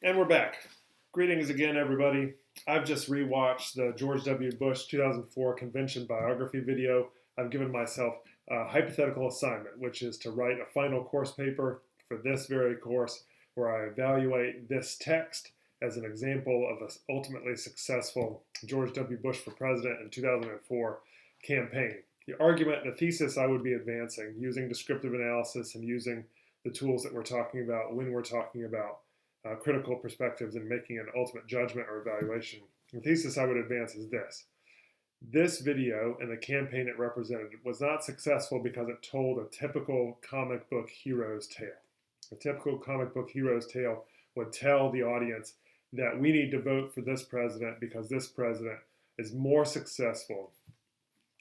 And we're back. Greetings again, everybody. I've just rewatched the George W. Bush 2004 convention biography video. I've given myself a hypothetical assignment, which is to write a final course paper for this very course where I evaluate this text as an example of an ultimately successful George W. Bush for president in 2004 campaign. The argument, the thesis I would be advancing using descriptive analysis and using the tools that we're talking about when we're talking about critical perspectives and making an ultimate judgment or evaluation. The thesis I would advance is this. This video and the campaign it represented was not successful because it told a typical comic book hero's tale. A typical comic book hero's tale would tell the audience that we need to vote for this president because this president is more successful,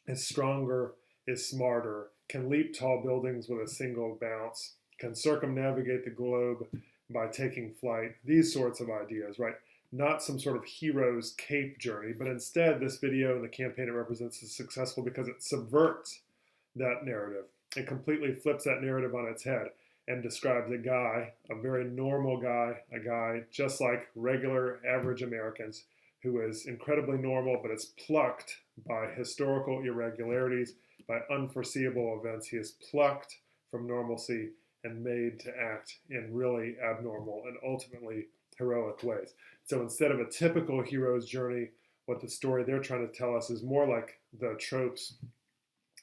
is stronger, is smarter, can leap tall buildings with a single bounce, can circumnavigate the globe by taking flight, these sorts of ideas, right? Not some sort of hero's cape journey, but instead this video and the campaign it represents is successful because it subverts that narrative. It completely flips that narrative on its head and describes a guy, a very normal guy, a guy just like regular average Americans who is incredibly normal, but is plucked by historical irregularities, by unforeseeable events. He is plucked from normalcy and made to act in really abnormal and ultimately heroic ways. So instead of a typical hero's journey, what the story they're trying to tell us is more like the tropes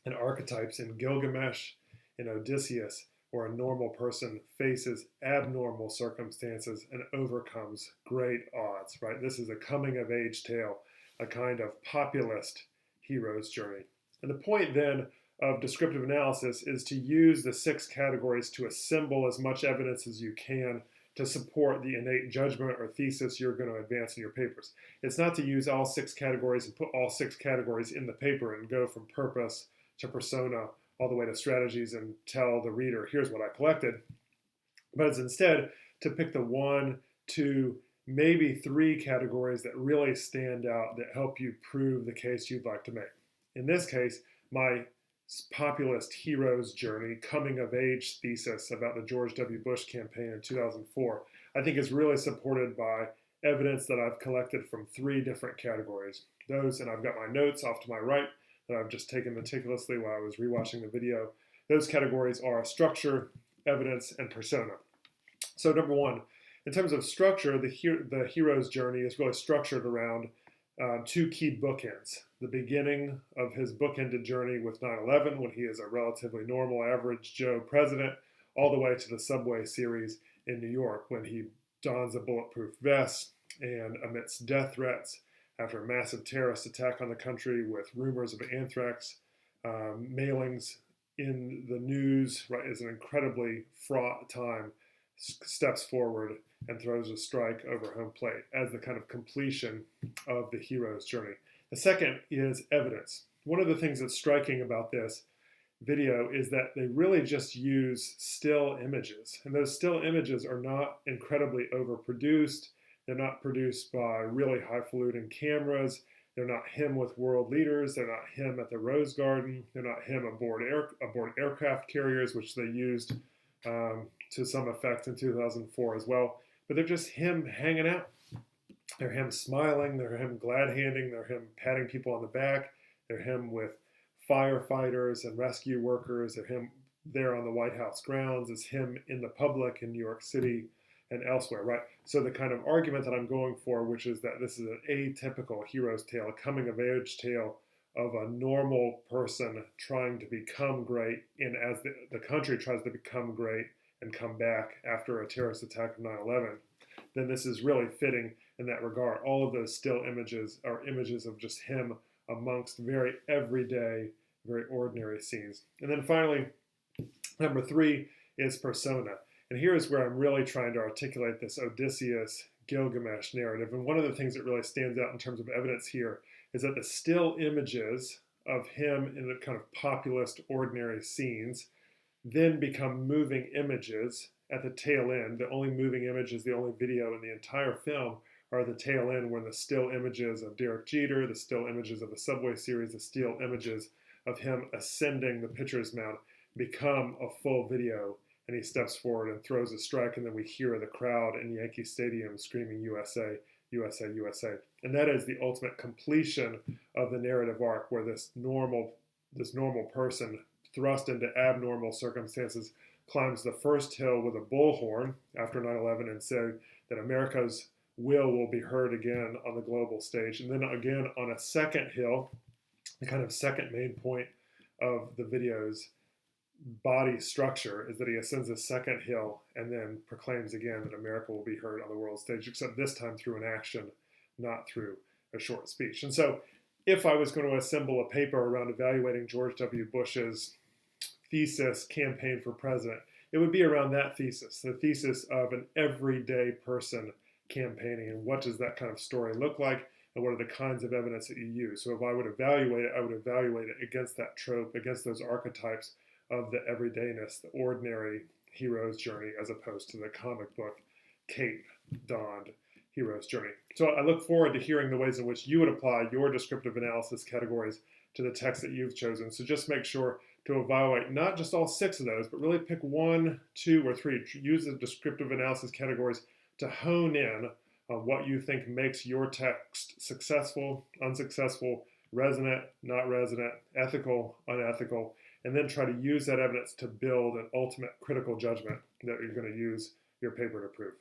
and archetypes in Gilgamesh, in Odysseus, where a normal person faces abnormal circumstances and overcomes great odds, right? This is a coming-of-age tale, a kind of populist hero's journey. And the point then of descriptive analysis is to use the 6 categories to assemble as much evidence as you can to support the innate judgment or thesis you're going to advance in your papers. It's not to use all 6 categories and put all 6 categories in the paper and go from purpose to persona all the way to strategies and tell the reader, here's what I collected. But it's instead to pick the 1, 2, maybe 3 categories that really stand out that help you prove the case you'd like to make. In this case, my populist hero's journey, coming of age thesis about the George W. Bush campaign in 2004, I think is really supported by evidence that I've collected from 3 different categories. Those, and I've got my notes off to my right that I've just taken meticulously while I was rewatching the video. Those categories are structure, evidence, and persona. So number 1, in terms of structure, the hero's journey is really structured around 2 key bookends. The beginning of his bookended journey with 9/11, when he is a relatively normal, average Joe president, all the way to the subway series in New York, when he dons a bulletproof vest and amidst death threats after a massive terrorist attack on the country with rumors of anthrax, mailings in the news, right, is an incredibly fraught time, steps forward and throws a strike over home plate as the kind of completion of the hero's journey. The second is evidence. One of the things that's striking about this video is that they really just use still images. And those still images are not incredibly overproduced. They're not produced by really highfalutin cameras. They're not him with world leaders. They're not him at the Rose Garden. They're not him aboard aircraft carriers, which they used to some effect in 2004 as well. But they're just him hanging out. They're him smiling, they're him glad-handing, they're him patting people on the back, they're him with firefighters and rescue workers, they're him there on the White House grounds, it's him in the public in New York City and elsewhere, right? So the kind of argument that I'm going for, which is that this is an atypical hero's tale, a coming-of-age tale of a normal person trying to become great, and as the country tries to become great and come back after a terrorist attack of 9/11, then this is really fitting in that regard. All of those still images are images of just him amongst very everyday, very ordinary scenes. And then finally, number 3 is persona. And here is where I'm really trying to articulate this Odysseus Gilgamesh narrative. And one of the things that really stands out in terms of evidence here is that the still images of him in the kind of populist, ordinary scenes then become moving images at the tail end. The only moving images, the only video in the entire film are the tail end, when the still images of Derek Jeter, the still images of the Subway series, the still images of him ascending the pitcher's mound become a full video and he steps forward and throws a strike, and then we hear the crowd in Yankee Stadium screaming USA, USA, USA. And that is the ultimate completion of the narrative arc, where this normal person thrust into abnormal circumstances climbs the first hill with a bullhorn after 9/11 and said that America's will be heard again on the global stage. And then again on a second hill, the kind of second main point of the video's body structure is that he ascends a second hill and then proclaims again that America will be heard on the world stage, except this time through an action, not through a short speech. And so if I was going to assemble a paper around evaluating George W. Bush's thesis campaign for president, it would be around that thesis, the thesis of an everyday person campaigning, and what does that kind of story look like, and what are the kinds of evidence that you use. So if I would evaluate it, I would evaluate it against that trope, against those archetypes of the everydayness, the ordinary hero's journey, as opposed to the comic book cape-donned hero's journey. So I look forward to hearing the ways in which you would apply your descriptive analysis categories to the text that you've chosen. So just make sure to evaluate not just all 6 of those, but really pick 1, 2, or 3. Use the descriptive analysis categories to hone in on what you think makes your text successful, unsuccessful, resonant, not resonant, ethical, unethical, and then try to use that evidence to build an ultimate critical judgment that you're going to use your paper to prove.